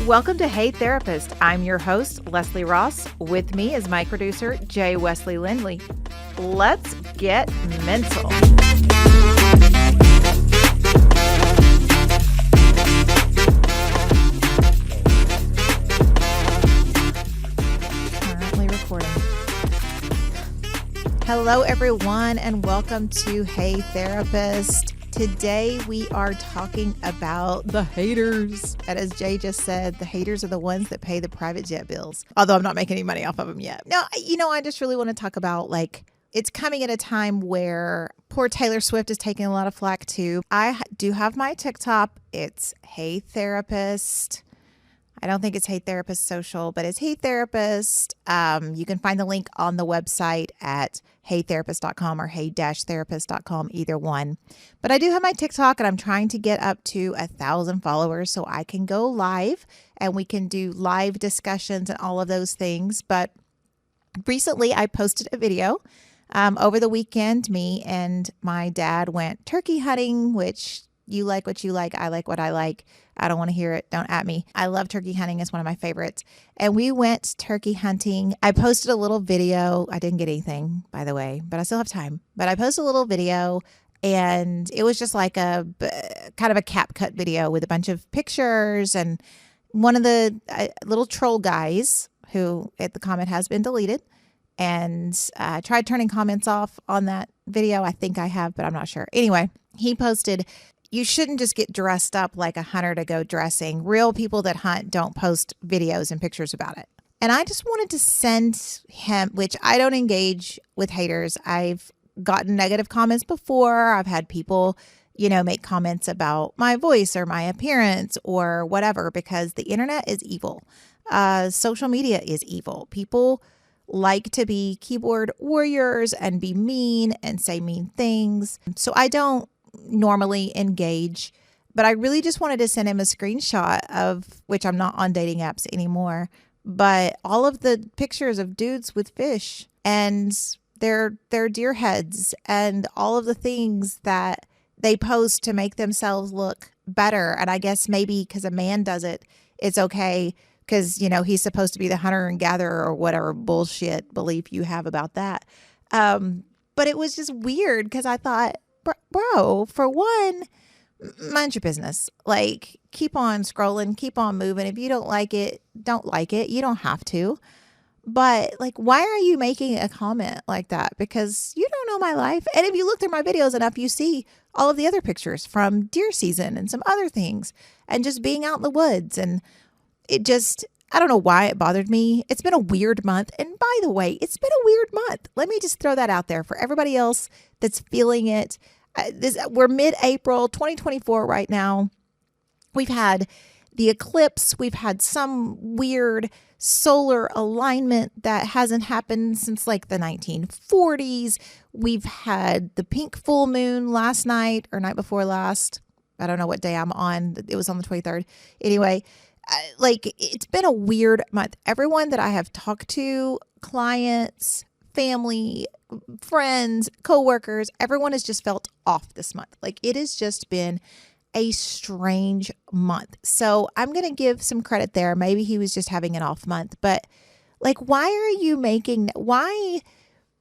Welcome to Hey Therapist. I'm your host, Leslie Ross. With me is my producer, Jay Wesley Lindley. Let's get mental. Currently recording. Hello, everyone, and welcome to Hey Therapist. Today, we are talking about the haters. And as Jay just said, the haters are the ones that pay the private jet bills. Although I'm not making any money off of them yet. No, I just really want to talk about, it's coming at a time where poor Taylor Swift is taking a lot of flack too. I do have my TikTok. It's Hey Therapist. I don't think it's Hey Therapist Social, but it's Hey Therapist. You can find the link on the website at heytherapist.com or hey-therapist.com, either one. But I do have my TikTok, and I'm trying to get up to 1,000 followers so I can go live and we can do live discussions and all of those things. But recently I posted a video. Over the weekend, me and my dad went turkey hunting, which you like what you like. I like what I like. I don't want to hear it. Don't at me. I love turkey hunting. It's one of my favorites. And we went turkey hunting. I posted a little video. I didn't get anything, by the way, but I still have time. But I posted a little video, and it was just like a kind of a cap cut video with a bunch of pictures. And one of the little troll guys who at the comment has been deleted, and I tried turning comments off on that video. I think I have, but I'm not sure. Anyway, he posted, "You shouldn't just get dressed up like a hunter to go dressing. Real people that hunt don't post videos and pictures about it." And I just wanted to send him, which I don't engage with haters. I've gotten negative comments before. I've had people, make comments about my voice or my appearance or whatever, because the internet is evil. Social media is evil. People like to be keyboard warriors and be mean and say mean things. So I don't normally engage, but I really just wanted to send him a screenshot of, which I'm not on dating apps anymore, but all of the pictures of dudes with fish and their deer heads and all of the things that they post to make themselves look better. And I guess maybe because a man does it, it's okay because, he's supposed to be the hunter and gatherer or whatever bullshit belief you have about that. But it was just weird because I thought, bro, for one, mind your business. Keep on scrolling, keep on moving. If you don't like it, don't like it. You don't have to. But why are you making a comment like that? Because you don't know my life. And if you look through my videos enough, you see all of the other pictures from deer season and some other things and just being out in the woods. And it just, I don't know why it bothered me. It's been a weird month. And by the way, it's been a weird month. Let me just throw that out there for everybody else that's feeling it. We're mid-April 2024 right now. We've had the eclipse. We've had some weird solar alignment that hasn't happened since the 1940s. We've had the pink full moon last night or night before last. I don't know what day I'm on. It was on the 23rd. Anyway, it's been a weird month. Everyone that I have talked to, clients, family, friends, coworkers, everyone has just felt off this month. It has just been a strange month. So I'm going to give some credit there. Maybe he was just having an off month, but why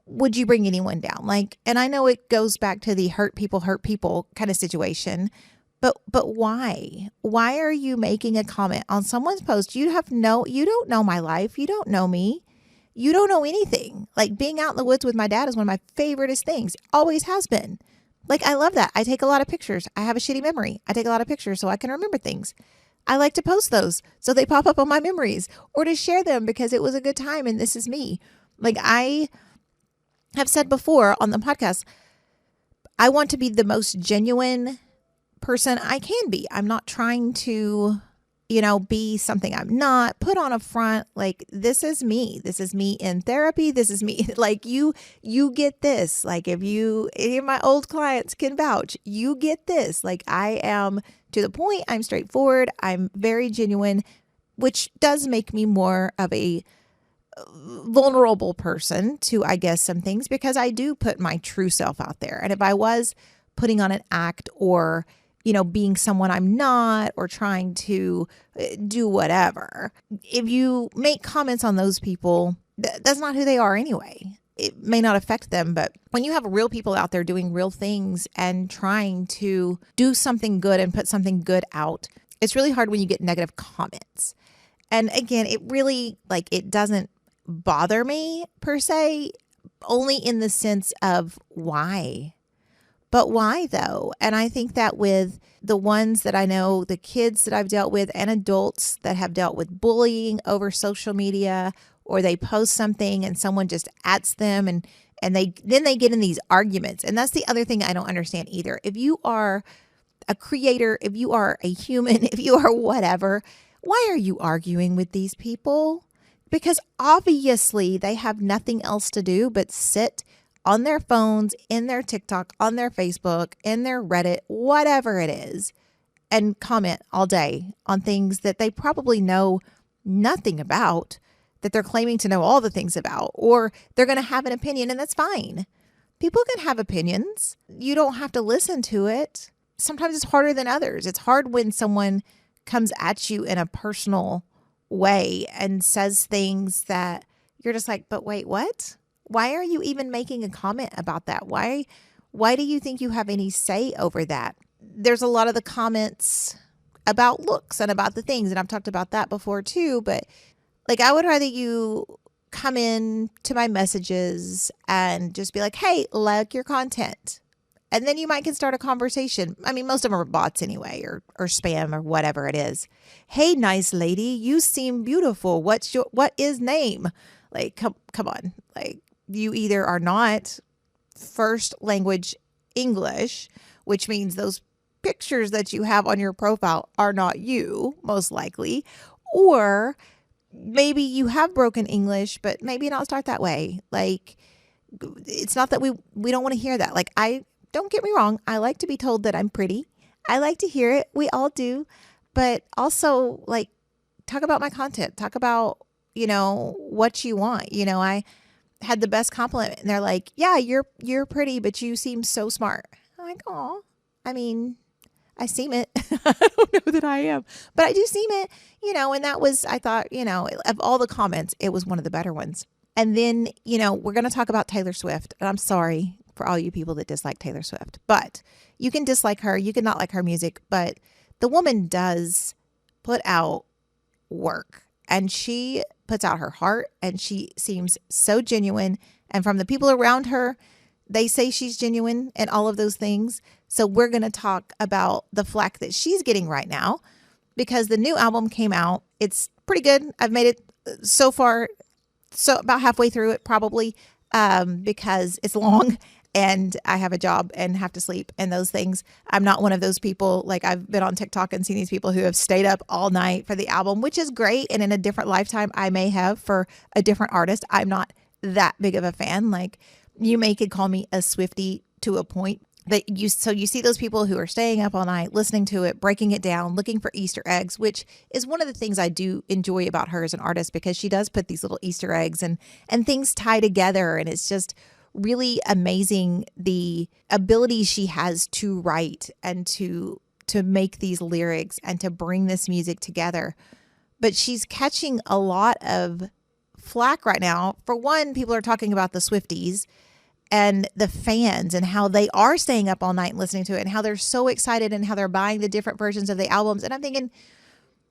would you bring anyone down? And I know it goes back to the hurt people kind of situation, but why? Why are you making a comment on someone's post? You don't know my life. You don't know me. You don't know anything. Being out in the woods with my dad is one of my favoriteest things. Always has been. I love that. I take a lot of pictures. I have a shitty memory. I take a lot of pictures so I can remember things. I like to post those so they pop up on my memories, or to share them because it was a good time and this is me. I have said before on the podcast, I want to be the most genuine person I can be. I'm not trying to, be something I'm not, put on a front. This is me. This is me in therapy. This is me. You get this. If any of my old clients can vouch, you get this. I am to the point. I'm straightforward. I'm very genuine, which does make me more of a vulnerable person to, I guess, some things, because I do put my true self out there. And if I was putting on an act or being someone I'm not or trying to do whatever. If you make comments on those people, that's not who they are anyway. It may not affect them, but when you have real people out there doing real things and trying to do something good and put something good out, it's really hard when you get negative comments. And again, it really, it doesn't bother me per se, only in the sense of why. But why though? And I think that with the ones that I know, the kids that I've dealt with and adults that have dealt with bullying over social media, or they post something and someone just ats them and they get in these arguments. And that's the other thing I don't understand either. If you are a creator, if you are a human, if you are whatever, why are you arguing with these people? Because obviously they have nothing else to do but sit on their phones, in their TikTok, on their Facebook, in their Reddit, whatever it is, and comment all day on things that they probably know nothing about, that they're claiming to know all the things about, or they're going to have an opinion, and that's fine. People can have opinions. You don't have to listen to it. Sometimes it's harder than others. It's hard when someone comes at you in a personal way and says things that you're just like, but wait, what? Why are you even making a comment about that? Why do you think you have any say over that? There's a lot of the comments about looks and about the things, and I've talked about that before too, but I would rather you come in to my messages and just be like, hey, like your content. And then you might can start a conversation. I mean, most of them are bots anyway, or spam or whatever it is. Hey, nice lady, you seem beautiful. What is name? Come on. You either are not first language English, which means those pictures that you have on your profile are not you, most likely, or maybe you have broken English, but maybe not start that way. It's not that we don't want to hear that. Don't get me wrong. I like to be told that I'm pretty. I like to hear it. We all do. But also, talk about my content. Talk about, what you want. I had the best compliment, and they're like, yeah, you're pretty, but you seem so smart. I'm like, oh, I mean, I seem it. I don't know that I am, but I do seem it, and that was, I thought, of all the comments, it was one of the better ones. And then, we're going to talk about Taylor Swift, and I'm sorry for all you people that dislike Taylor Swift, but you can dislike her. You can not like her music, but the woman does put out work, and she puts out her heart, and she seems so genuine. And from the people around her, they say she's genuine and all of those things. So we're going to talk about the flack that she's getting right now, because the new album came out. It's pretty good. I've made it so far, so about halfway through it probably, because it's long and I have a job and have to sleep and those things. I'm not one of those people. I've been on TikTok and seen these people who have stayed up all night for the album, which is great. And in a different lifetime, I may have for a different artist. I'm not that big of a fan. You could call me a Swiftie to a point. So you see those people who are staying up all night, listening to it, breaking it down, looking for Easter eggs, which is one of the things I do enjoy about her as an artist, because she does put these little Easter eggs and things tie together. And it's just really amazing the ability she has to write and to make these lyrics and to bring this music together. But she's catching a lot of flack right now. For one, people are talking about the Swifties and the fans and how they are staying up all night and listening to it and how they're so excited and how they're buying the different versions of the albums. And I'm thinking,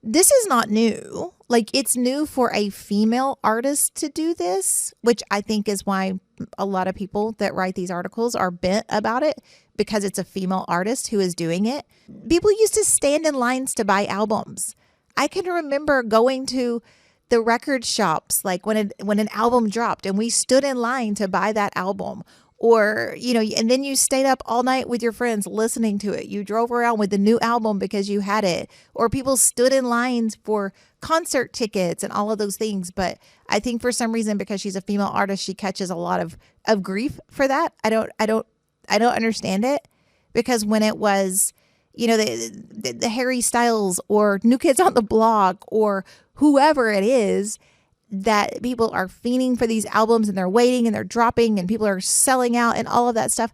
this is not new. It's new for a female artist to do this, which I think is why a lot of people that write these articles are bent about it, because it's a female artist who is doing it. People used to stand in lines to buy albums. I can remember going to the record shops, when an album dropped, and we stood in line to buy that album. Or, and then you stayed up all night with your friends listening to it. You drove around with the new album because you had it. Or people stood in lines for concert tickets and all of those things. But I think for some reason, because she's a female artist, she catches a lot of grief for that. I don't understand it, because when it was, the Harry Styles or New Kids on the Block or whoever it is, that people are fiending for these albums and they're waiting and they're dropping and people are selling out and all of that stuff.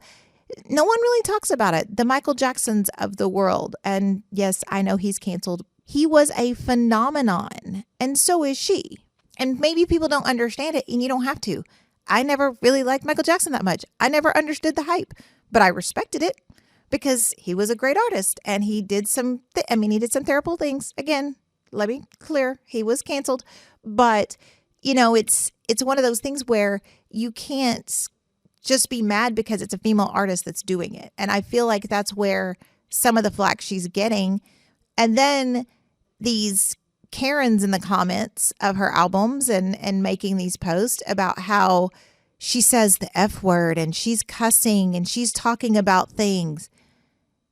No one really talks about it. The Michael Jacksons of the world. And yes, I know he's canceled. He was a phenomenon, and so is she. And maybe people don't understand it, and you don't have to. I never really liked Michael Jackson that much. I never understood the hype, but I respected it because he was a great artist, and he did he did some terrible things. Again, let me clear, he was canceled, but it's one of those things where you can't just be mad because it's a female artist that's doing it. And I feel like that's where some of the flack she's getting. And then these Karens in the comments of her albums and making these posts about how she says the F word and she's cussing and she's talking about things.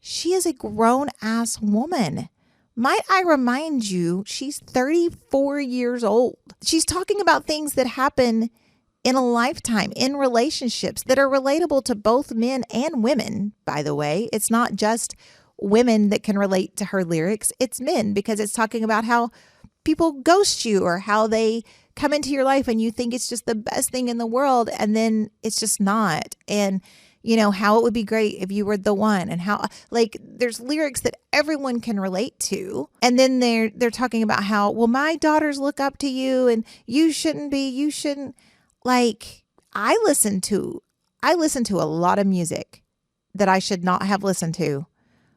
She is a grown ass woman. Might I remind you, she's 34 years old. She's talking about things that happen in a lifetime, in relationships that are relatable to both men and women, by the way. It's not just women that can relate to her lyrics. It's men, because it's talking about how people ghost you or how they come into your life and you think it's just the best thing in the world, and then it's just not. And how it would be great if you were the one, and how there's lyrics that everyone can relate to. And then they're talking about how, well, my daughters look up to you and you shouldn't. I listen to a lot of music that I should not have listened to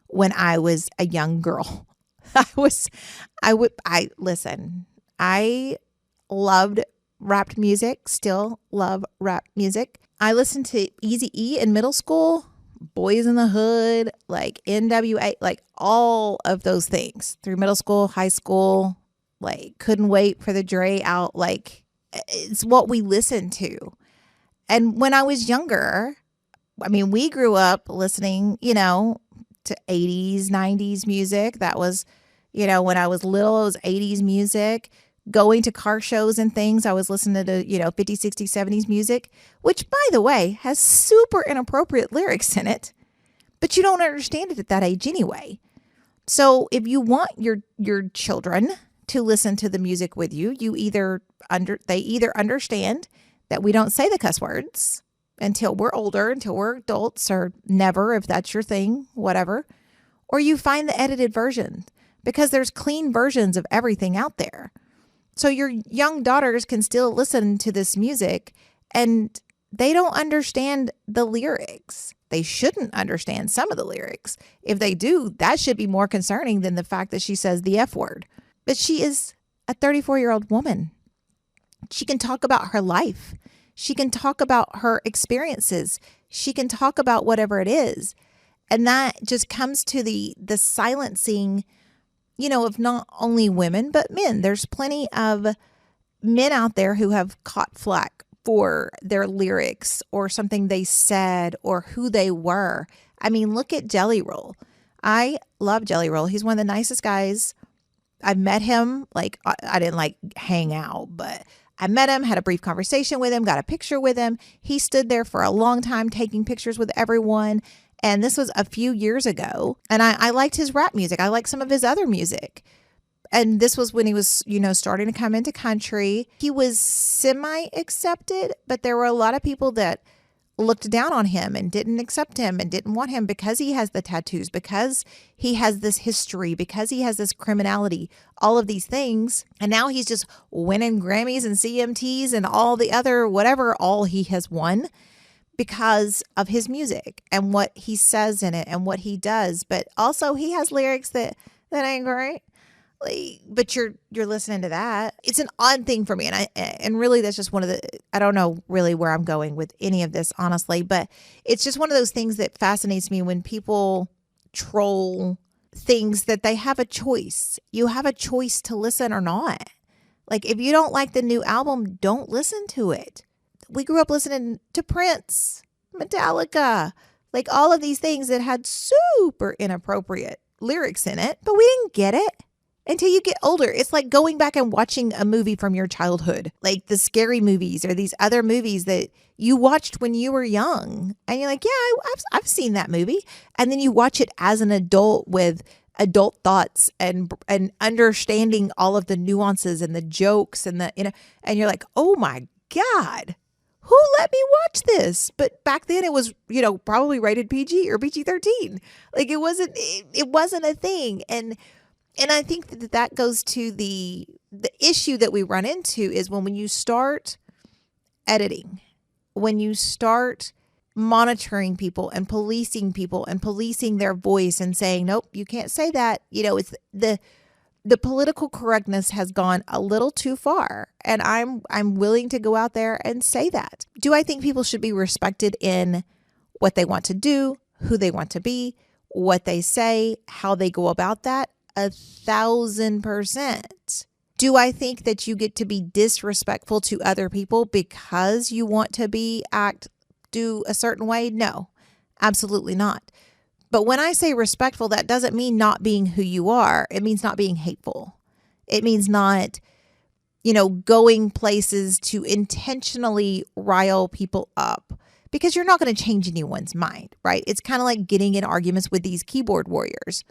when I was a young girl. I loved rap music, still love rap music. I listened to Eazy-E in middle school, Boys in the Hood, NWA, all of those things through middle school, high school, couldn't wait for the Dre out. It's what we listened to. And when I was younger, we grew up listening, to 80s, 90s music. That was, when I was little, it was 80s music. Going to car shows and things, I was listening to, 50s, 60s, 70s music, which, by the way, has super inappropriate lyrics in it, but you don't understand it at that age anyway. So if you want your children to listen to the music with you, they either understand that we don't say the cuss words until we're older, until we're adults, or never, if that's your thing, whatever, or you find the edited version, because there's clean versions of everything out there. So your young daughters can still listen to this music, and they don't understand the lyrics. They shouldn't understand some of the lyrics. If they do, that should be more concerning than the fact that she says the F word. But she is a 34-year-old woman. She can talk about her life. She can talk about her experiences. She can talk about whatever it is. And that just comes to the silencing, of not only women, but men. There's plenty of men out there who have caught flack for their lyrics or something they said or who they were. Look at Jelly Roll. I love Jelly Roll. He's one of the nicest guys. I met him, I didn't hang out, but I met him, had a brief conversation with him, got a picture with him. He stood there for a long time taking pictures with everyone. And this was a few years ago. And I liked his rap music. I liked some of his other music. And this was when he was, starting to come into country. He was semi-accepted, but there were a lot of people that looked down on him and didn't accept him and didn't want him because he has the tattoos, because he has this history, because he has this criminality, all of these things. And now he's just winning Grammys and CMTs and all the other whatever all he has won because of his music and what he says in it and what he does. But also he has lyrics that ain't great. But you're listening to that. It's an odd thing for me. And really that's just one of the, I don't know really where I'm going with any of this, honestly, but it's just one of those things that fascinates me when people troll things that they have a choice. You have a choice to listen or not. If you don't like the new album, don't listen to it. We grew up listening to Prince, Metallica, all of these things that had super inappropriate lyrics in it, but we didn't get it until you get older. It's like going back and watching a movie from your childhood, like the scary movies or these other movies that you watched when you were young. And you're like, yeah, I've seen that movie. And then you watch it as an adult with adult thoughts and understanding all of the nuances and the jokes and and you're like, oh my God, Who let me watch this? But back then it was, probably rated PG or PG-13. Like it wasn't a thing. And I think that goes to the issue that we run into is when you start editing, when you start monitoring people and policing their voice and saying, nope, you can't say that. It's the political correctness has gone a little too far. And I'm willing to go out there and say that. Do I think people should be respected in what they want to do, who they want to be, what they say, how they go about that? 1,000%. Do I think that you get to be disrespectful to other people because you want to do a certain way? No, absolutely not. But when I say respectful, that doesn't mean not being who you are. It means not being hateful. It means not, going places to intentionally rile people up, because you're not going to change anyone's mind, right? It's kind of like getting in arguments with these keyboard warriors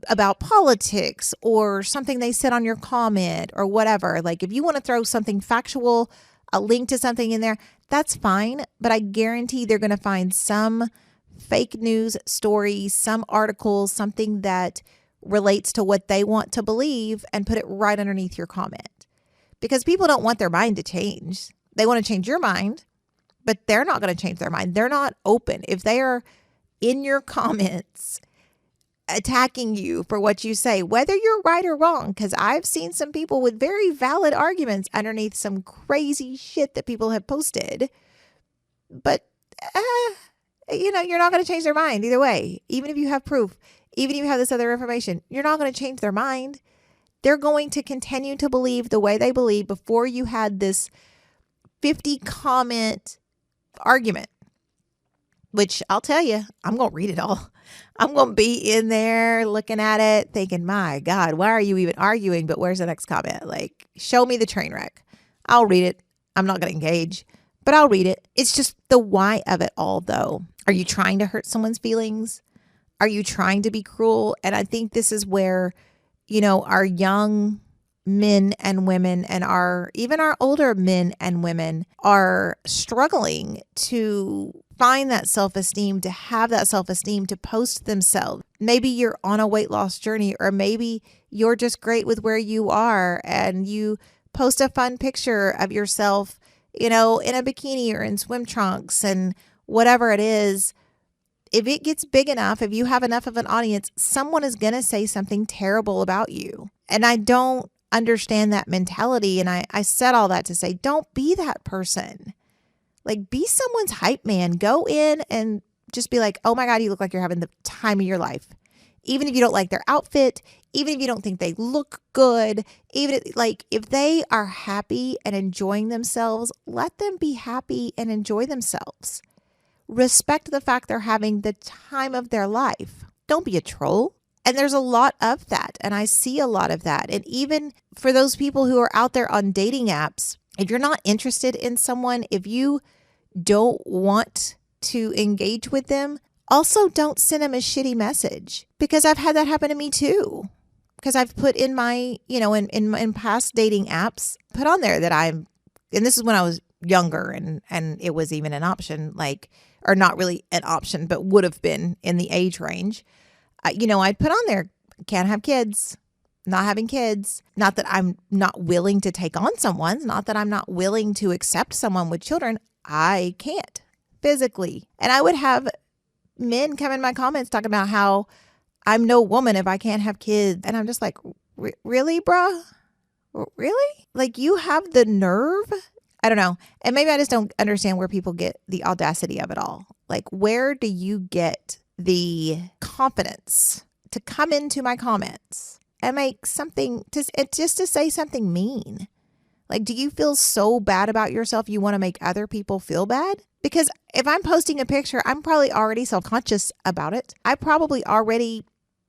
about politics or something they said on your comment or whatever. Like if you want to throw something factual, a link to something in there, that's fine. But I guarantee they're going to find some fake news story, some article, something that relates to what they want to believe and put it right underneath your comment. Because people don't want their mind to change. They want to change your mind, but they're not going to change their mind. They're not open. If they are in your comments attacking you for what you say, whether you're right or wrong, because I've seen some people with very valid arguments underneath some crazy shit that people have posted. But, you're not going to change their mind either way. Even if you have proof, even if you have this other information, you're not going to change their mind. They're going to continue to believe the way they believe before you had this 50 comment argument, which I'll tell you, I'm going to read it all. I'm going to be in there looking at it thinking, my God, why are you even arguing? But where's the next comment? Like, show me the train wreck. I'll read it. I'm not going to engage, but I'll read it. It's just the why of it all, though. Are you trying to hurt someone's feelings? Are you trying to be cruel? And I think this is where, our young men and women and even our older men and women are struggling to find that self-esteem, to have that self-esteem, to post themselves. Maybe you're on a weight loss journey, or maybe you're just great with where you are and you post a fun picture of yourself, in a bikini or in swim trunks and whatever it is. If it gets big enough, if you have enough of an audience, someone is going to say something terrible about you. And I don't understand that mentality. And I said all that to say, don't be that person. Like, be someone's hype man. Go in and just be like, oh my God, you look like you're having the time of your life. Even if you don't like their outfit, even if you don't think they look good, if they are happy and enjoying themselves, let them be happy and enjoy themselves. Respect the fact they're having the time of their life. Don't be a troll. And there's a lot of that. And I see a lot of that. And even for those people who are out there on dating apps, if you're not interested in someone, if you don't want to engage with them, also don't send them a shitty message. Because I've had that happen to me too. Because I've put in my, in past dating apps, put on there that and this is when I was younger and it was even an option, or not really an option, but would have been in the age range. I'd put on there, can't have kids, not having kids. Not that I'm not willing to take on someone, not that I'm not willing to accept someone with children. I can't physically. And I would have men come in my comments talking about how I'm no woman if I can't have kids. And I'm just like, really, bruh? Really? Like, you have the nerve? I don't know. And maybe I just don't understand where people get the audacity of it all. Like, where do you get the confidence to come into my comments and make something just to say something mean? Like, do you feel so bad about yourself you want to make other people feel bad? Because if I'm posting a picture, I'm probably already self-conscious about it. I probably already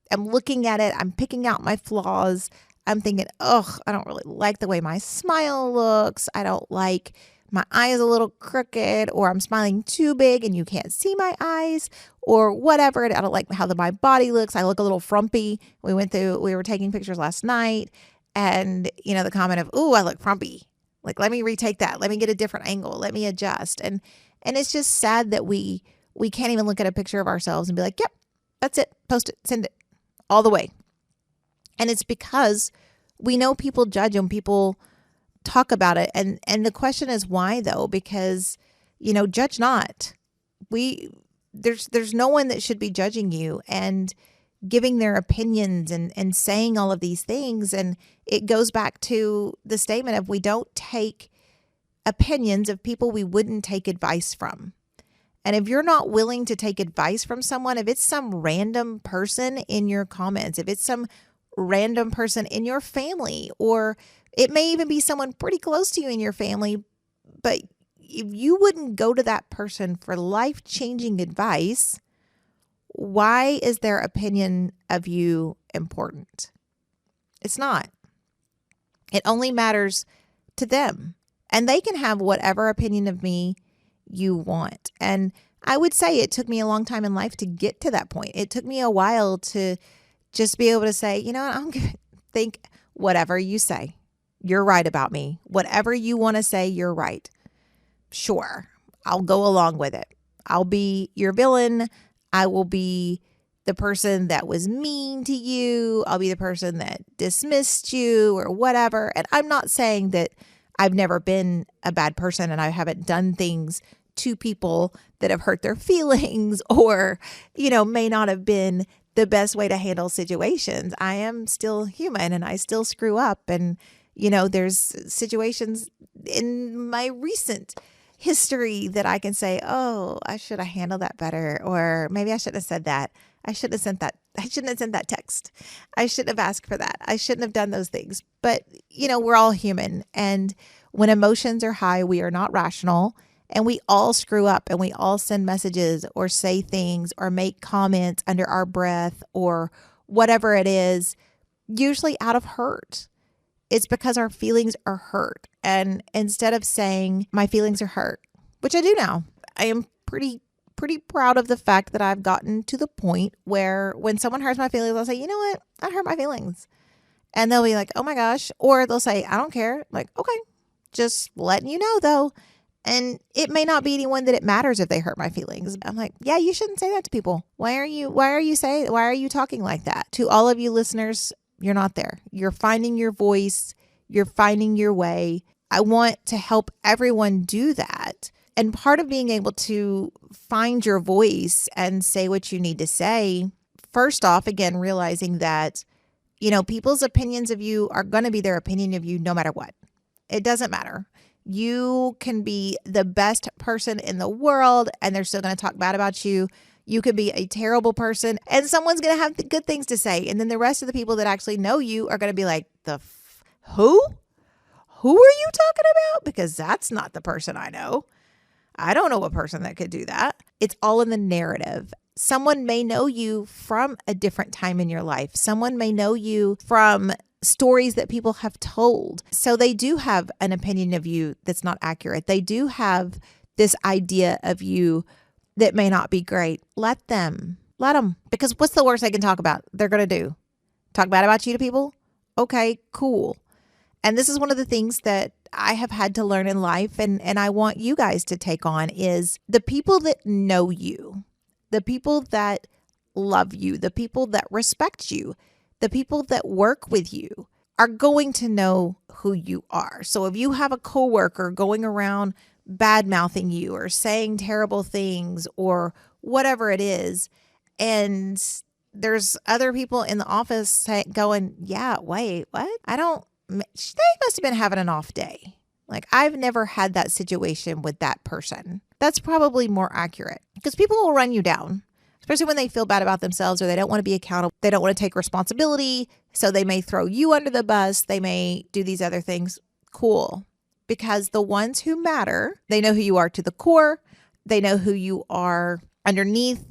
am looking at it. I'm picking out my flaws. I'm thinking, I don't really like the way my smile looks. I don't like my eye is a little crooked, or I'm smiling too big and you can't see my eyes, or whatever. I don't like how my body looks. I look a little frumpy. We were taking pictures last night, and the comment of, "Ooh, I look frumpy." Like, let me retake that. Let me get a different angle. Let me adjust. And it's just sad that we can't even look at a picture of ourselves and be like, yep, that's it. Post it, send it all the way. And it's because we know people judge and people talk about it. And the question is why though? Because, judge not. There's no one that should be judging you and giving their opinions and saying all of these things. And it goes back to the statement of we don't take opinions of people we wouldn't take advice from. And if you're not willing to take advice from someone, if it's some random person in your comments, if it's some random person in your family, or it may even be someone pretty close to you in your family, but if you wouldn't go to that person for life-changing advice, why is their opinion of you important? It's not. It only matters to them. And they can have whatever opinion of me you want. And I would say it took me a long time in life to get to that point. It took me a while to just be able to say, you know what, I'm going to think whatever you say. You're right about me. Whatever you want to say, you're right. Sure, I'll go along with it. I'll be your villain. I will be the person that was mean to you. I'll be the person that dismissed you or whatever. And I'm not saying that I've never been a bad person and I haven't done things to people that have hurt their feelings or, may not have been the best way to handle situations. I am still human and I still screw up. And, there's situations in my recent history that I can say, oh, I should have handled that better. Or maybe I shouldn't have said that. I shouldn't have sent that. I shouldn't have sent that text. I shouldn't have asked for that. I shouldn't have done those things. But, we're all human. And when emotions are high, we are not rational. And we all screw up and we all send messages or say things or make comments under our breath or whatever it is, usually out of hurt. It's because our feelings are hurt. And instead of saying my feelings are hurt, which I do now, I am pretty proud of the fact that I've gotten to the point where when someone hurts my feelings, I'll say, you know what? I hurt my feelings. And they'll be like, oh my gosh. Or they'll say, I don't care. I'm like, okay, just letting you know though. And it may not be anyone that it matters if they hurt my feelings. I'm like, yeah, you shouldn't say that to people. Why are you talking like that? To all of you listeners, you're not there. You're finding your voice. You're finding your way. I want to help everyone do that. And part of being able to find your voice and say what you need to say, first off, again, realizing that, people's opinions of you are going to be their opinion of you no matter what. It doesn't matter. You can be the best person in the world and they're still going to talk bad about you. You could be a terrible person and someone's going to have the good things to say. And then the rest of the people that actually know you are going to be like, who? Who are you talking about? Because that's not the person I know. I don't know a person that could do that. It's all in the narrative. Someone may know you from a different time in your life. Someone may know you from stories that people have told. So they do have an opinion of you that's not accurate. They do have this idea of you that may not be great. Let them. Because what's the worst they can talk about? They're going to do? Talk bad about you to people? Okay, cool. And this is one of the things that I have had to learn in life and I want you guys to take on is the people that know you, the people that love you, the people that respect you, the people that work with you are going to know who you are. So if you have a coworker going around bad mouthing you or saying terrible things or whatever it is, and there's other people in the office going, yeah, wait, what? They must have been having an off day. Like, I've never had that situation with that person. That's probably more accurate because people will run you down, especially when they feel bad about themselves or they don't want to be accountable. They don't want to take responsibility. So they may throw you under the bus. They may do these other things. Cool. Because the ones who matter, they know who you are to the core. They know who you are underneath.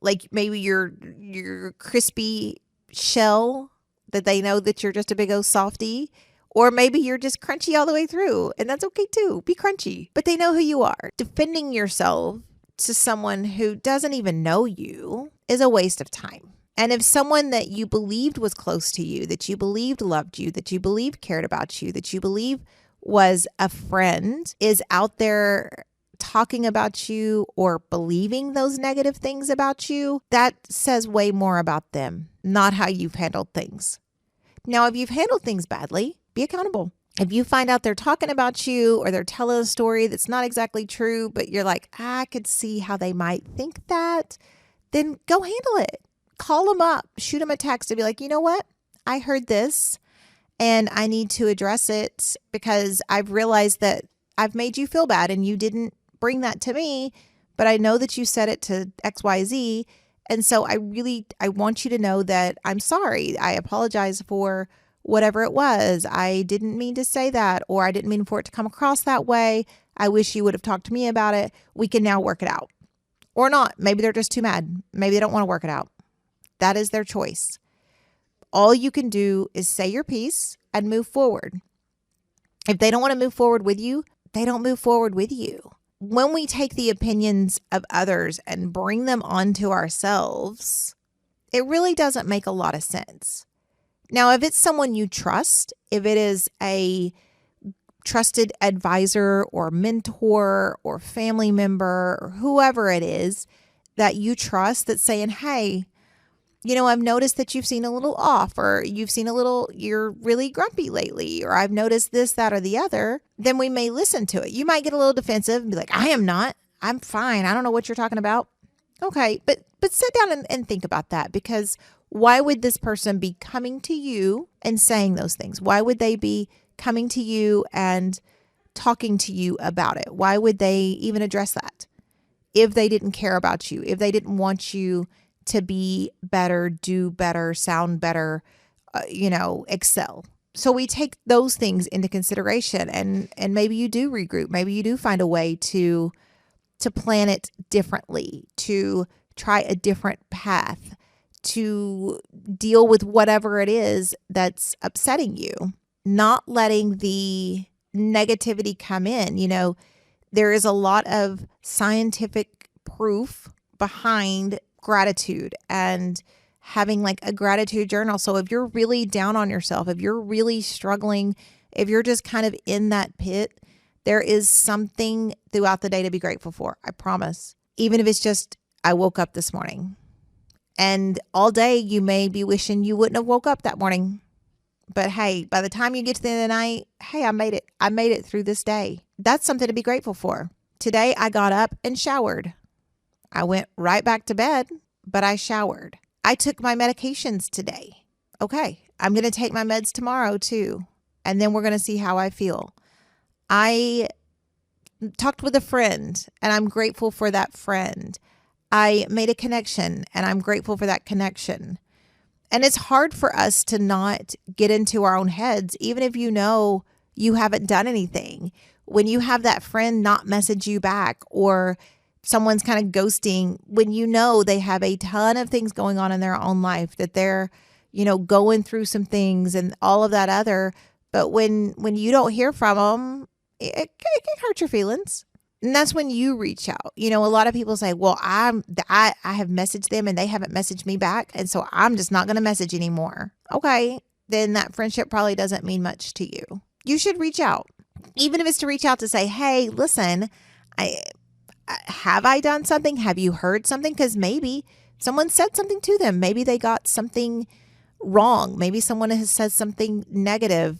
Like maybe your crispy shell that they know that you're just a big old softy. Or maybe you're just crunchy all the way through. And that's okay too. Be crunchy. But they know who you are. Defending yourself to someone who doesn't even know you is a waste of time. And if someone that you believed was close to you, that you believed loved you, that you believed cared about you, that you believe was a friend is out there talking about you or believing those negative things about you, that says way more about them, not how you've handled things. Now, if you've handled things badly, be accountable. If you find out they're talking about you or they're telling a story that's not exactly true, but you're like, I could see how they might think that, then go handle it. Call them up, shoot them a text and be like, you know what? I heard this and I need to address it because I've realized that I've made you feel bad and you didn't bring that to me, but I know that you said it to XYZ. And so I want you to know that I'm sorry. I apologize for whatever it was. I didn't mean to say that, or I didn't mean for it to come across that way. I wish you would have talked to me about it. We can now work it out. Or not. Maybe they're just too mad. Maybe they don't want to work it out. That is their choice. All you can do is say your piece and move forward. If they don't want to move forward with you, they don't move forward with you. When we take the opinions of others and bring them onto ourselves, it really doesn't make a lot of sense. Now, if it's someone you trust, if it is a trusted advisor or mentor or family member or whoever it is that you trust that's saying, hey, you know, I've noticed that you've seen a little off, or you're really grumpy lately, or I've noticed this, that, or the other, then we may listen to it. You might get a little defensive and be like, I am not. I'm fine. I don't know what you're talking about. Okay, but sit down and think about that, because why would this person be coming to you and saying those things? Why would they be coming to you and talking to you about it? Why would they even address that if they didn't care about you, if they didn't want you to be better, do better, sound better, excel? So we take those things into consideration, and maybe you do regroup. Maybe you do find a way to plan it differently, to try a different path, to deal with whatever it is that's upsetting you. Not letting the negativity come in. You know, there is a lot of scientific proof behind gratitude and having like a gratitude journal. So if you're really down on yourself, if you're really struggling, if you're just kind of in that pit, there is something throughout the day to be grateful for. I promise. Even if it's just, I woke up this morning, and all day you may be wishing you wouldn't have woke up that morning. But hey, by the time you get to the end of the night, hey, I made it. I made it through this day. That's something to be grateful for. Today I got up and showered. I went right back to bed, but I showered. I took my medications today. Okay, I'm going to take my meds tomorrow too. And then we're going to see how I feel. I talked with a friend, and I'm grateful for that friend. I made a connection, and I'm grateful for that connection. And it's hard for us to not get into our own heads, even if you know you haven't done anything. When you have that friend not message you back, or someone's kind of ghosting, when you know they have a ton of things going on in their own life, that they're, going through some things and all of that other. But when you don't hear from them, it can hurt your feelings. And that's when you reach out. A lot of people say, well, I have messaged them and they haven't messaged me back, and so I'm just not going to message anymore. Okay, then that friendship probably doesn't mean much to you. You should reach out. Even if it's to reach out to say, hey, listen, have I done something? Have you heard something? Because maybe someone said something to them. Maybe they got something wrong. Maybe someone has said something negative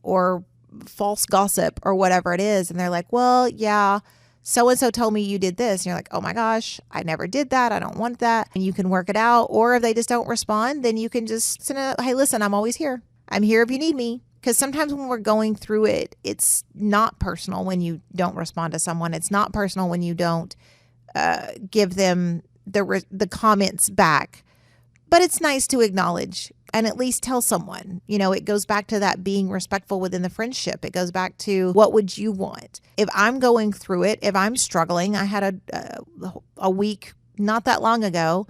or false gossip or whatever it is. And they're like, well, yeah, so-and-so told me you did this. And you're like, oh my gosh, I never did that. I don't want that. And you can work it out. Or if they just don't respond, then you can just send hey, listen, I'm always here. I'm here if you need me. Because sometimes when we're going through it, it's not personal when you don't respond to someone. It's not personal when you don't give them the comments back. But it's nice to acknowledge and at least tell someone. It goes back to that being respectful within the friendship. It goes back to, what would you want? If I'm going through it, if I'm struggling, I had a week not that long ago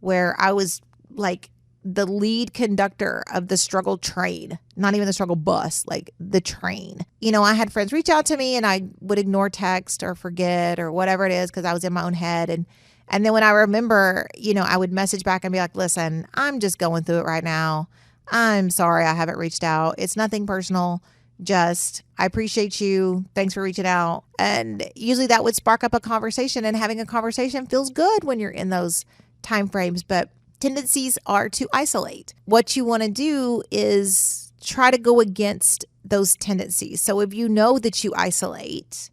where I was like the lead conductor of the struggle train, not even the struggle bus, like the train. I had friends reach out to me, and I would ignore text or forget or whatever it is because I was in my own head. And then when I remember, I would message back and be like, listen, I'm just going through it right now. I'm sorry I haven't reached out. It's nothing personal. just, I appreciate you. Thanks for reaching out. And usually that would spark up a conversation, and having a conversation feels good when you're in those time frames. But tendencies are to isolate. What you want to do is try to go against those tendencies. So if you know that you isolate,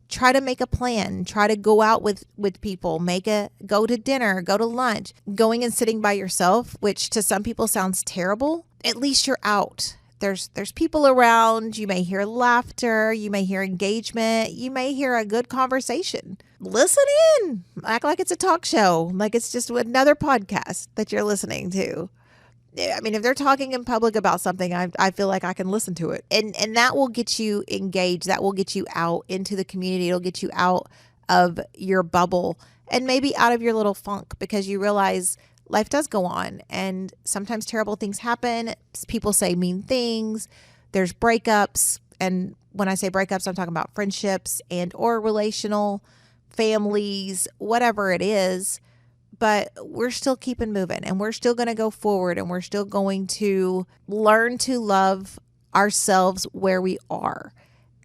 try to make a plan, try to go out with people, go to dinner, go to lunch. Going and sitting by yourself, which to some people sounds terrible, at least you're out. There's people around. You may hear laughter, you may hear engagement, you may hear a good conversation. Listen in, act like it's a talk show, like it's just another podcast that you're listening to. I mean, if they're talking in public about something, I feel like I can listen to it. And that will get you engaged. That will get you out into the community. It'll get you out of your bubble and maybe out of your little funk, because you realize life does go on and sometimes terrible things happen. People say mean things. There's breakups. And when I say breakups, I'm talking about friendships and or relational, families, whatever it is. But we're still keeping moving, and we're still going to go forward, and we're still going to learn to love ourselves where we are.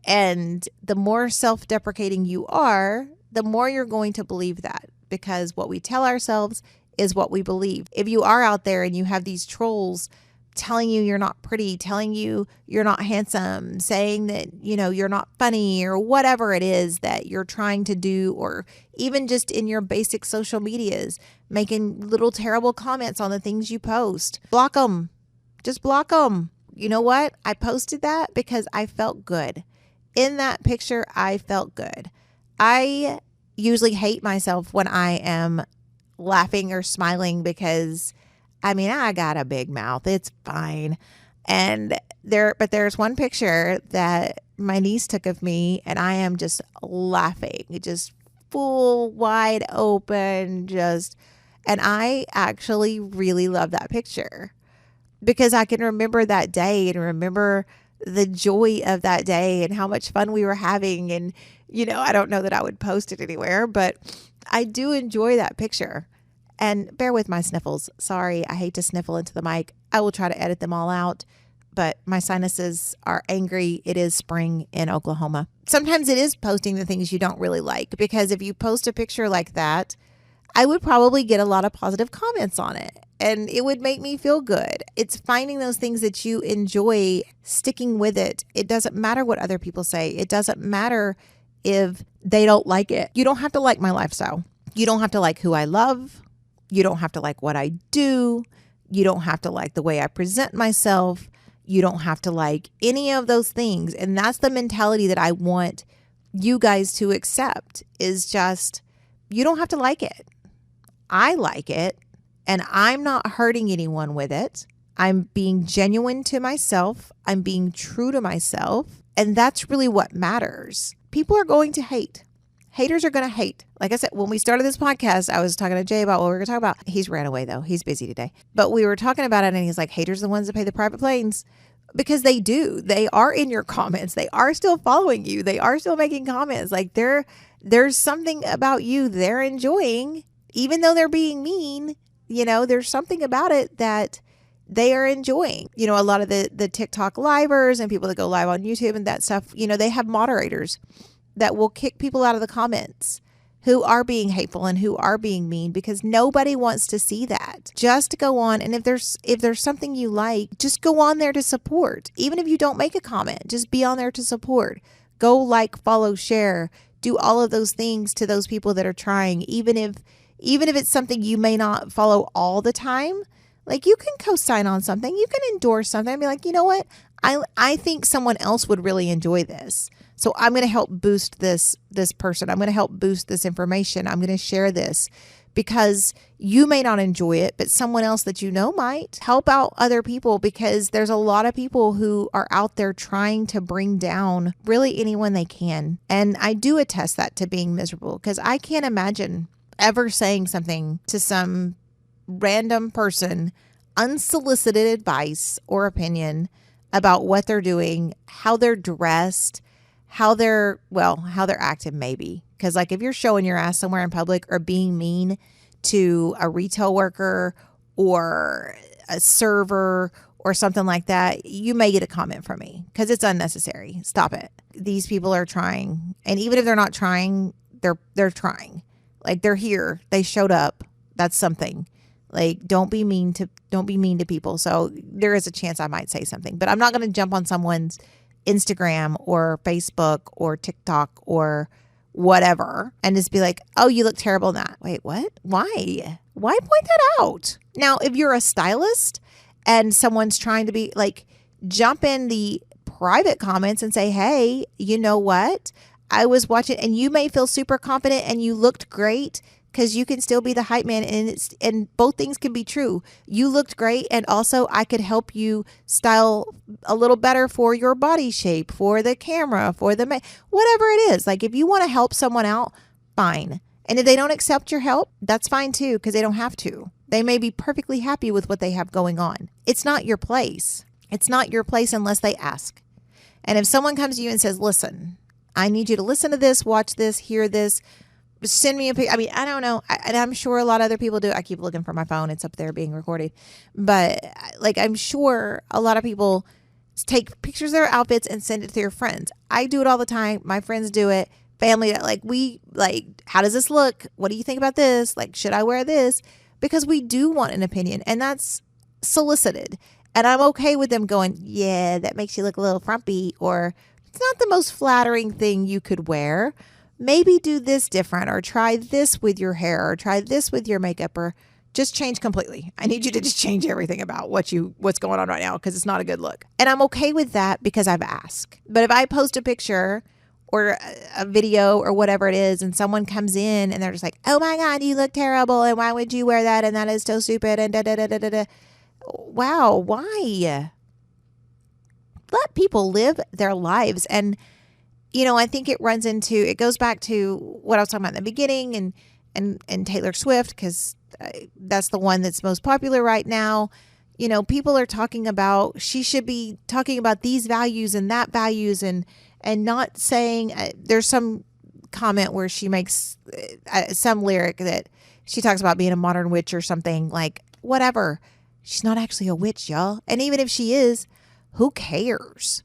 And the more self-deprecating you are, the more you're going to believe that, because what we tell ourselves is what we believe. If you are out there and you have these trolls telling you you're not pretty, telling you you're not handsome, saying that, you're not funny, or whatever it is that you're trying to do, or even just in your basic social medias, making little terrible comments on the things you post, block them. Just block them. You know what? I posted that because I felt good. In that picture, I felt good. I usually hate myself when I am laughing or smiling because I got a big mouth. It's fine. But there's one picture that my niece took of me, and I am just laughing, just full wide open, and I actually really love that picture because I can remember that day and remember the joy of that day and how much fun we were having. And, I don't know that I would post it anywhere, but I do enjoy that picture. And bear with my sniffles. Sorry, I hate to sniffle into the mic. I will try to edit them all out, but my sinuses are angry. It is spring in Oklahoma. Sometimes it is posting the things you don't really like, because if you post a picture like that, I would probably get a lot of positive comments on it, and it would make me feel good. It's finding those things that you enjoy, sticking with it. It doesn't matter what other people say. It doesn't matter if they don't like it. You don't have to like my lifestyle. You don't have to like who I love. You don't have to like what I do. You don't have to like the way I present myself. You don't have to like any of those things. And that's the mentality that I want you guys to accept, is just, you don't have to like it. I like it, and I'm not hurting anyone with it. I'm being genuine to myself. I'm being true to myself. And that's really what matters. People are going to hate. Haters are going to hate. Like I said, when we started this podcast, I was talking to Jay about what we were going to talk about. He's ran away though. He's busy today. But we were talking about it, and he's like, haters are the ones that pay the private planes. Because they do. They are in your comments. They are still following you. They are still making comments. Like there's something about you they're enjoying, even though they're being mean. There's something about it that they are enjoying. A lot of the TikTok livers and people that go live on YouTube and that stuff, they have moderators that will kick people out of the comments who are being hateful and who are being mean, because nobody wants to see that. Just go on, and if there's something you like, just go on there to support. Even if you don't make a comment, just be on there to support. Go like, follow, share, do all of those things to those people that are trying, even if it's something you may not follow all the time. Like, you can co-sign on something, you can endorse something and be like, you know what? I think someone else would really enjoy this. So I'm going to help boost this person. I'm going to help boost this information. I'm going to share this because you may not enjoy it, but someone else that you know might. Help out other people, because there's a lot of people who are out there trying to bring down really anyone they can. And I do attest that to being miserable, because I can't imagine ever saying something to some random person, unsolicited advice or opinion about what they're doing, how they're dressed, how they're acting, maybe. Because like, if you're showing your ass somewhere in public or being mean to a retail worker or a server or something like that, you may get a comment from me because it's unnecessary. Stop it. These people are trying. And even if they're not trying, they're trying. Like, they're here. They showed up. That's something. Like, don't be mean to people. So there is a chance I might say something, but I'm not going to jump on someone's Instagram or Facebook or TikTok or whatever and just be like, oh, you look terrible in that. Wait, what? Why point that out? Now, if you're a stylist and someone's trying to be like, jump in the private comments and say, hey, you know what? I was watching, and you may feel super confident and you looked great, because you can still be the hype man, and both things can be true. You looked great, and also I could help you style a little better for your body shape, for the camera, for the whatever it is. Like, if you want to help someone out, fine. And if they don't accept your help, that's fine too, because they don't have to. They may be perfectly happy with what they have going on. It's not your place. It's not your place unless they ask. And if someone comes to you and says, listen, I need you to listen to this, watch this, hear this, send me a picture. I mean, I don't know. And I'm sure a lot of other people do. I keep looking for my phone. It's up there being recorded. But like, I'm sure a lot of people take pictures of their outfits and send it to their friends. I do it all the time. My friends do it. Family, how does this look? What do you think about this? Like, should I wear this? Because we do want an opinion, and that's solicited. And I'm okay with them going, yeah, that makes you look a little frumpy, or it's not the most flattering thing you could wear. Maybe do this different, or try this with your hair, or try this with your makeup, or just change completely. I need you to just change everything about what's going on right now, because it's not a good look. And I'm okay with that because I've asked. But if I post a picture or a video or whatever it is, and someone comes in and they're just like, oh my God, you look terrible, and why would you wear that, and that is so stupid, and da da da da da da. Wow, why? Let people live their lives. And I think it goes back to what I was talking about in the beginning, and Taylor Swift, because that's the one that's most popular right now. People are talking about, she should be talking about these values and that values, and not saying, there's some comment where she makes some lyric that she talks about being a modern witch or something. Like, whatever. She's not actually a witch, y'all. And even if she is, who cares?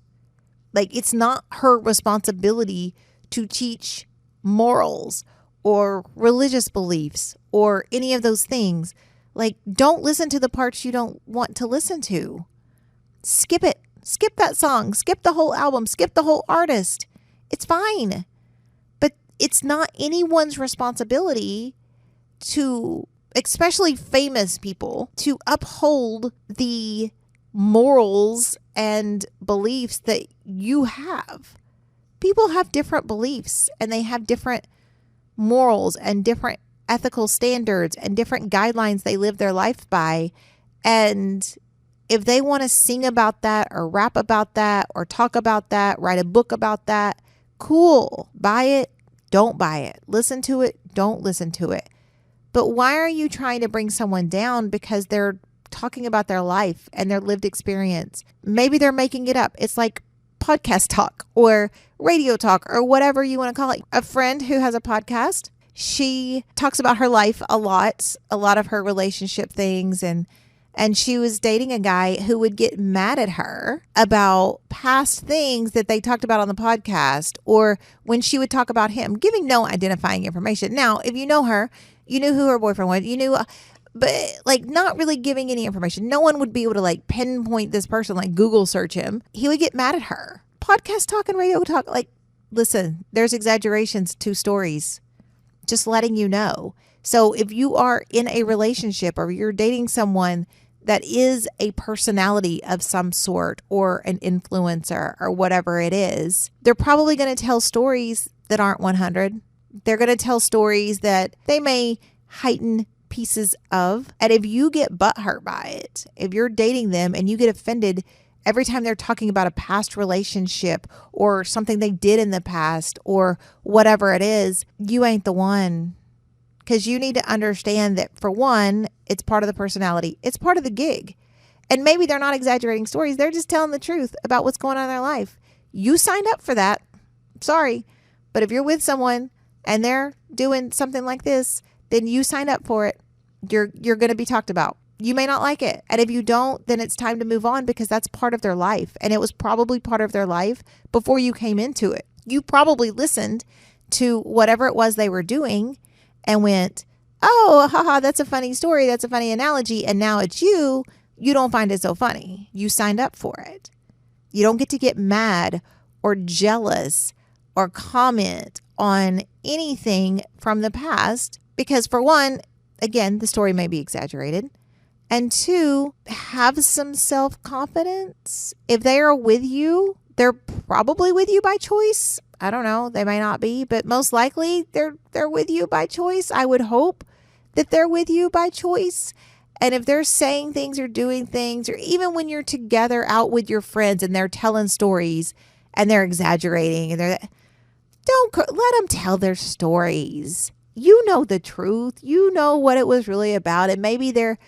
Like, it's not her responsibility to teach morals or religious beliefs or any of those things. Like, don't listen to the parts you don't want to listen to. Skip it. Skip that song. Skip the whole album. Skip the whole artist. It's fine. But it's not anyone's responsibility to, especially famous people, to uphold the morals and beliefs that you have. People have different beliefs, and they have different morals and different ethical standards and different guidelines they live their life by. And if they want to sing about that or rap about that or talk about that, write a book about that, cool. Buy it, don't buy it. Listen to it, don't listen to it. But why are you trying to bring someone down because they're talking about their life and their lived experience? Maybe they're making it up. It's like podcast talk or radio talk or whatever you want to call it. A friend who has a podcast, she talks about her life a lot of her relationship things, and she was dating a guy who would get mad at her about past things that they talked about on the podcast, or when she would talk about him, giving no identifying information. Now, if you know her, you knew who her boyfriend was, but like not really giving any information. No one would be able to like pinpoint this person, like Google search him. He would get mad at her. Podcast talk and radio talk, like, listen, there's exaggerations to stories. Just letting you know. So if you are in a relationship or you're dating someone that is a personality of some sort or an influencer or whatever it is, they're probably going to tell stories that aren't 100. They're going to tell stories that they may heighten pieces of. And if you get butthurt by it, if you're dating them and you get offended every time they're talking about a past relationship or something they did in the past or whatever it is, you ain't the one. Because you need to understand that, for one, it's part of the personality. It's part of the gig. And maybe they're not exaggerating stories. They're just telling the truth about what's going on in their life. You signed up for that. Sorry. But if you're with someone and they're doing something like this, then you signed up for it. You're going to be talked about. You may not like it. And if you don't, then it's time to move on because that's part of their life. And it was probably part of their life before you came into it. You probably listened to whatever it was they were doing and went, oh, haha, that's a funny story. That's a funny analogy. And now it's you. You don't find it so funny. You signed up for it. You don't get to get mad or jealous or comment on anything from the past because, for one, again, the story may be exaggerated. And two, have some self-confidence. If they are with you, they're probably with you by choice. I don't know. They may not be, but most likely they're with you by choice. I would hope that they're with you by choice. And if they're saying things or doing things, or even when you're together out with your friends and they're telling stories and they're exaggerating and don't let them tell their stories. You know the truth. You know what it was really about. And maybe they're,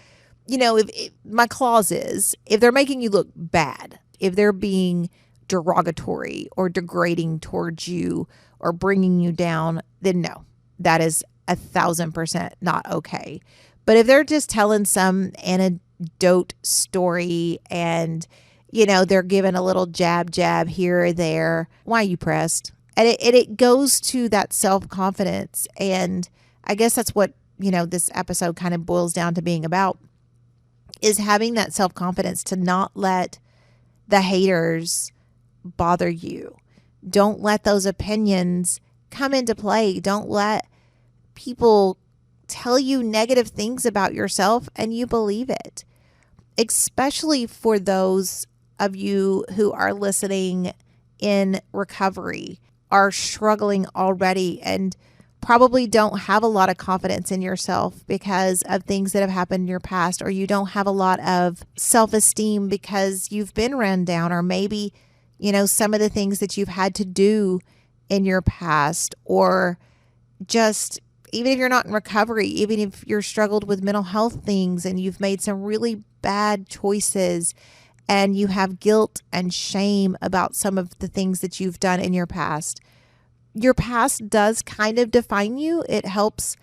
if my clause is, if they're making you look bad, if they're being derogatory or degrading towards you or bringing you down, then no, that is 1,000% not okay. But if they're just telling some anecdote story and, they're giving a little jab here or there, why are you pressed? And it goes to that self-confidence. And I guess that's what, this episode kind of boils down to being about, is having that self-confidence to not let the haters bother you. Don't let those opinions come into play. Don't let people tell you negative things about yourself and you believe it. Especially for those of you who are listening in recovery, are struggling already and probably don't have a lot of confidence in yourself because of things that have happened in your past, or you don't have a lot of self-esteem because you've been run down, or maybe, some of the things that you've had to do in your past, or just even if you're not in recovery, even if you're struggled with mental health things and you've made some really bad choices and you have guilt and shame about some of the things that you've done in your past. Your past does kind of define you. It helps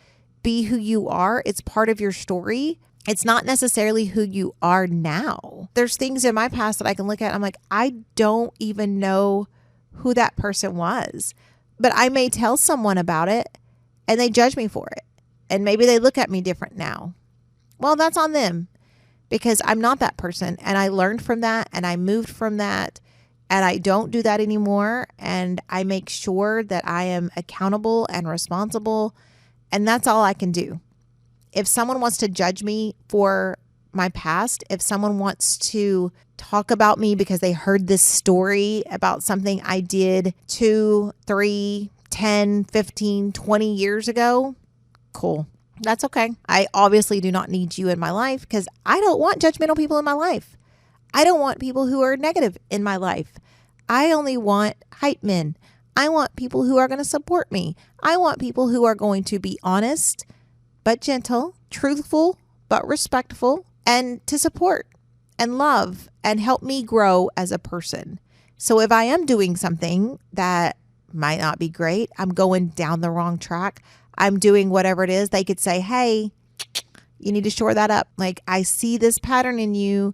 be who you are. It's part of your story. It's not necessarily who you are now. There's things in my past that I can look at. I'm like, I don't even know who that person was, but I may tell someone about it and they judge me for it. And maybe they look at me different now. Well, that's on them because I'm not that person. And I learned from that and I moved from that. And I don't do that anymore. And I make sure that I am accountable and responsible. And that's all I can do. If someone wants to judge me for my past, if someone wants to talk about me because they heard this story about something I did 2, 3, 10, 15, 20 years ago, cool. That's okay. I obviously do not need you in my life because I don't want judgmental people in my life. I don't want people who are negative in my life. I only want hype men. I want people who are going to support me. I want people who are going to be honest, but gentle, truthful, but respectful, and to support and love and help me grow as a person. So if I am doing something that might not be great, I'm going down the wrong track, I'm doing whatever it is, they could say, hey, you need to shore that up. Like, I see this pattern in you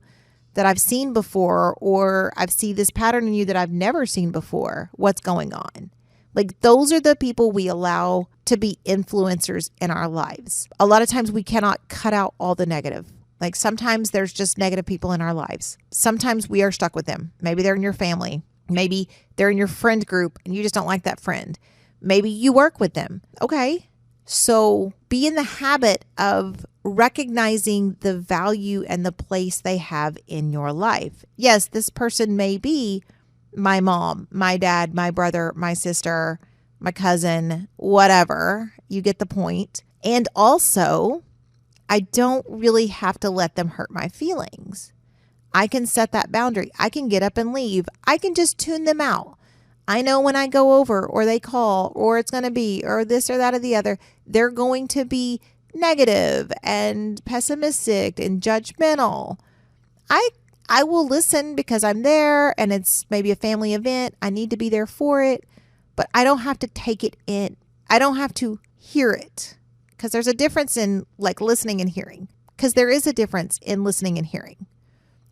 that I've seen before, or I've seen this pattern in you that I've never seen before. What's going on? Like, those are the people we allow to be influencers in our lives. A lot of times we cannot cut out all the negative. Like, sometimes there's just negative people in our lives. Sometimes we are stuck with them. Maybe they're in your family. Maybe they're in your friend group and you just don't like that friend. Maybe you work with them. Okay. So be in the habit of recognizing the value and the place they have in your life. Yes, this person may be my mom, my dad, my brother, my sister, my cousin, whatever. You get the point. And also, I don't really have to let them hurt my feelings. I can set that boundary. I can get up and leave. I can just tune them out. I know when I go over or they call or it's going to be or this or that or the other, they're going to be negative and pessimistic and judgmental. I will listen because I'm there and it's maybe a family event. I need to be there for it, but I don't have to take it in. I don't have to hear it because there's a difference in like listening and hearing. Because there is a difference in listening and hearing.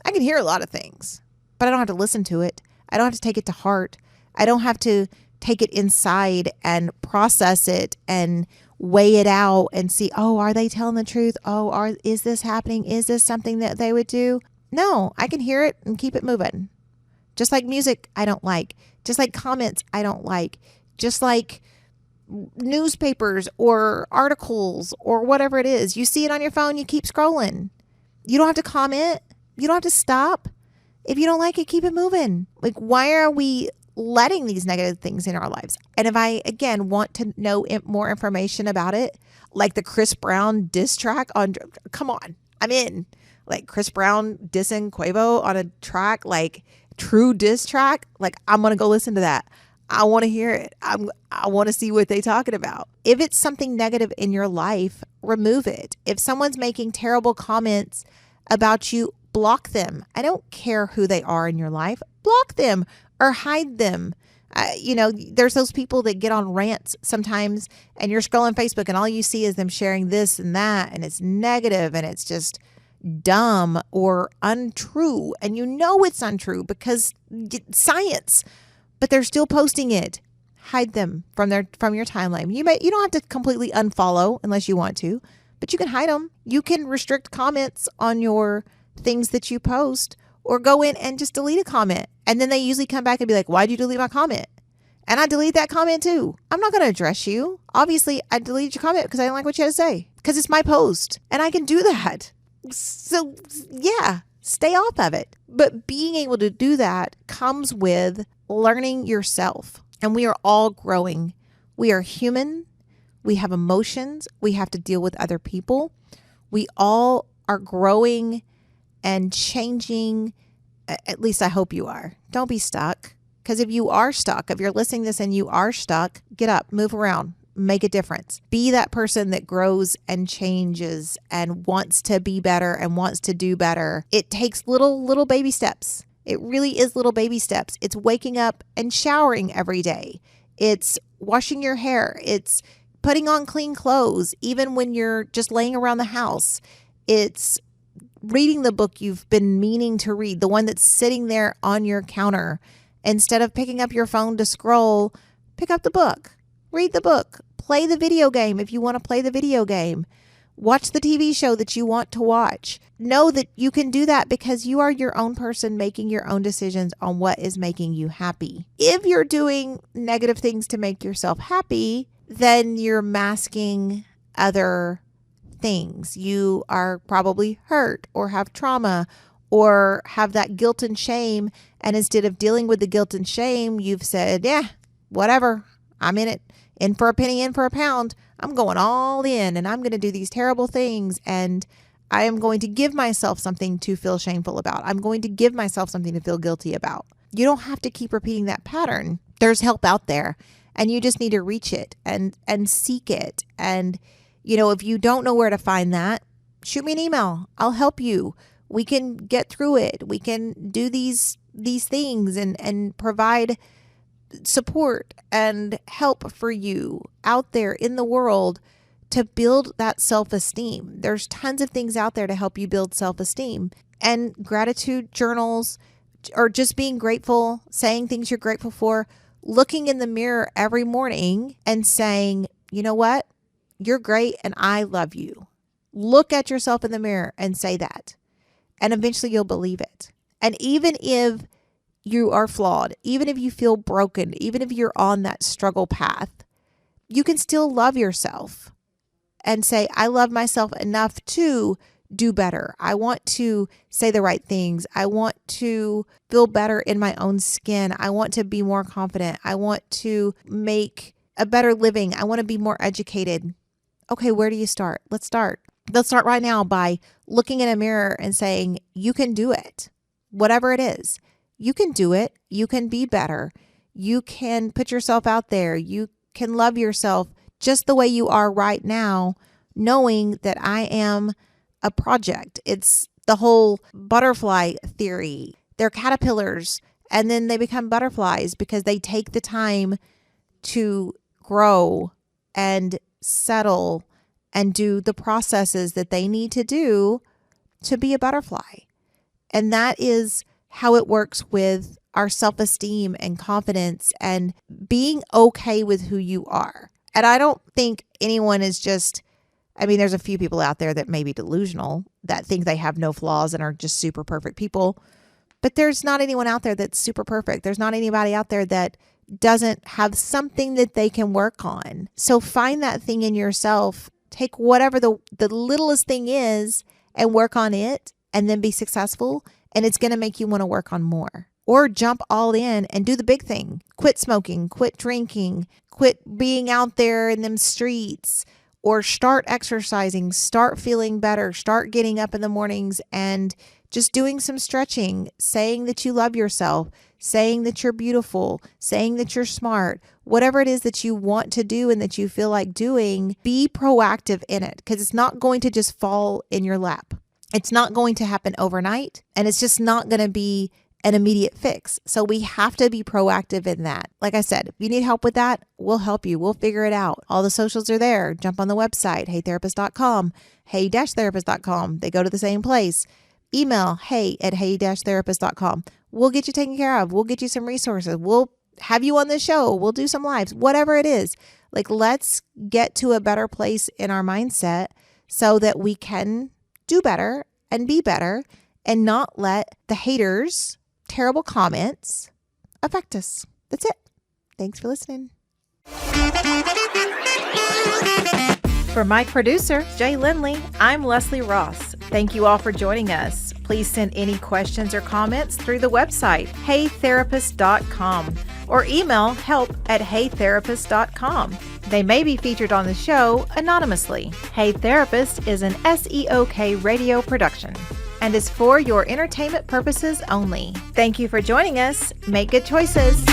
I can hear a lot of things, but I don't have to listen to it. I don't have to take it to heart. I don't have to take it inside and process it and weigh it out and see, oh, are they telling the truth? Oh, is this happening? Is this something that they would do? No, I can hear it and keep it moving. Just like music, I don't like. Just like comments, I don't like. Just like newspapers or articles or whatever it is. You see it on your phone, you keep scrolling. You don't have to comment. You don't have to stop. If you don't like it, keep it moving. Like, why are we letting these negative things in our lives? And if I, again, want to know more information about it, like the Chris Brown diss track on, come on, I'm in. Like Chris Brown dissing Quavo on a track, like true diss track, like I'm going to go listen to that. I want to hear it. I want to see what they're talking about. If it's something negative in your life, remove it. If someone's making terrible comments about you, block them. I don't care who they are in your life. Block them or hide them. There's those people that get on rants sometimes and you're scrolling Facebook and all you see is them sharing this and that and it's negative and it's just dumb or untrue. And you know it's untrue because science, but they're still posting it. Hide them from your timeline. You don't have to completely unfollow unless you want to, but you can hide them. You can restrict comments on your things that you post or go in and just delete a comment. And then they usually come back and be like, why'd you delete my comment? And I delete that comment too. I'm not going to address you. Obviously, I deleted your comment because I didn't like what you had to say because it's my post and I can do that. So yeah, stay off of it. But being able to do that comes with learning yourself. And we are all growing. We are human. We have emotions. We have to deal with other people. We all are growing and changing. At least I hope you are. Don't be stuck. Because if you are stuck, if you're listening to this and you are stuck, get up, move around, make a difference. Be that person that grows and changes and wants to be better and wants to do better. It takes little baby steps. It really is little baby steps. It's waking up and showering every day. It's washing your hair. It's putting on clean clothes, even when you're just laying around the house. It's reading the book you've been meaning to read, the one that's sitting there on your counter. Instead of picking up your phone to scroll, pick up the book, read the book, play the video game if you want to play the video game, watch the TV show that you want to watch. Know that you can do that because you are your own person making your own decisions on what is making you happy. If you're doing negative things to make yourself happy, then you're masking other things. You are probably hurt or have trauma or have that guilt and shame. And instead of dealing with the guilt and shame, you've said, yeah, whatever, I'm in it. In for a penny, in for a pound. I'm going all in and I'm going to do these terrible things. And I am going to give myself something to feel shameful about. I'm going to give myself something to feel guilty about. You don't have to keep repeating that pattern. There's help out there and you just need to reach it and seek it. And, if you don't know where to find that, shoot me an email. I'll help you. We can get through it. We can do these things and provide support and help for you out there in the world to build that self-esteem. There's tons of things out there to help you build self-esteem, and gratitude journals or just being grateful, saying things you're grateful for, looking in the mirror every morning and saying, you know what? You're great and I love you. Look at yourself in the mirror and say that. And eventually you'll believe it. And even if you are flawed, even if you feel broken, even if you're on that struggle path, you can still love yourself and say, I love myself enough to do better. I want to say the right things. I want to feel better in my own skin. I want to be more confident. I want to make a better living. I want to be more educated. Okay, where do you start? Let's start. Let's start right now by looking in a mirror and saying, you can do it. Whatever it is, you can do it. You can be better. You can put yourself out there. You can love yourself just the way you are right now, knowing that I am a project. It's the whole butterfly theory. They're caterpillars and then they become butterflies because they take the time to grow and settle and do the processes that they need to do to be a butterfly. And that is how it works with our self-esteem and confidence and being okay with who you are. And I don't think anyone is there's a few people out there that may be delusional, that think they have no flaws and are just super perfect people. But there's not anyone out there that's super perfect. There's not anybody out there that doesn't have something that they can work on. So find that thing in yourself. Take whatever the littlest thing is and work on it, and then be successful. And it's going to make you want to work on more. Or jump all in and do the big thing. Quit smoking, quit drinking, quit being out there in them streets, or start exercising, start feeling better, start getting up in the mornings and just doing some stretching, saying that you love yourself, saying that you're beautiful, saying that you're smart, whatever it is that you want to do and that you feel like doing, be proactive in it, because it's not going to just fall in your lap. It's not going to happen overnight, and it's just not going to be an immediate fix. So we have to be proactive in that. Like I said, if you need help with that, we'll help you. We'll figure it out. All the socials are there. Jump on the website, heytherapist.com, hey-therapist.com. They go to the same place. Email hey@hey-therapist.com. We'll get you taken care of. We'll get you some resources. We'll have you on the show. We'll do some lives, whatever it is. Like, let's get to a better place in our mindset so that we can do better and be better and not let the haters' terrible comments affect us. That's it. Thanks for listening. For my producer, Jay Lindley, I'm Leslie Ross. Thank you all for joining us. Please send any questions or comments through the website, heytherapist.com, or email help@heytherapist.com. They may be featured on the show anonymously. Hey Therapist is an SEOK radio production and is for your entertainment purposes only. Thank you for joining us. Make good choices.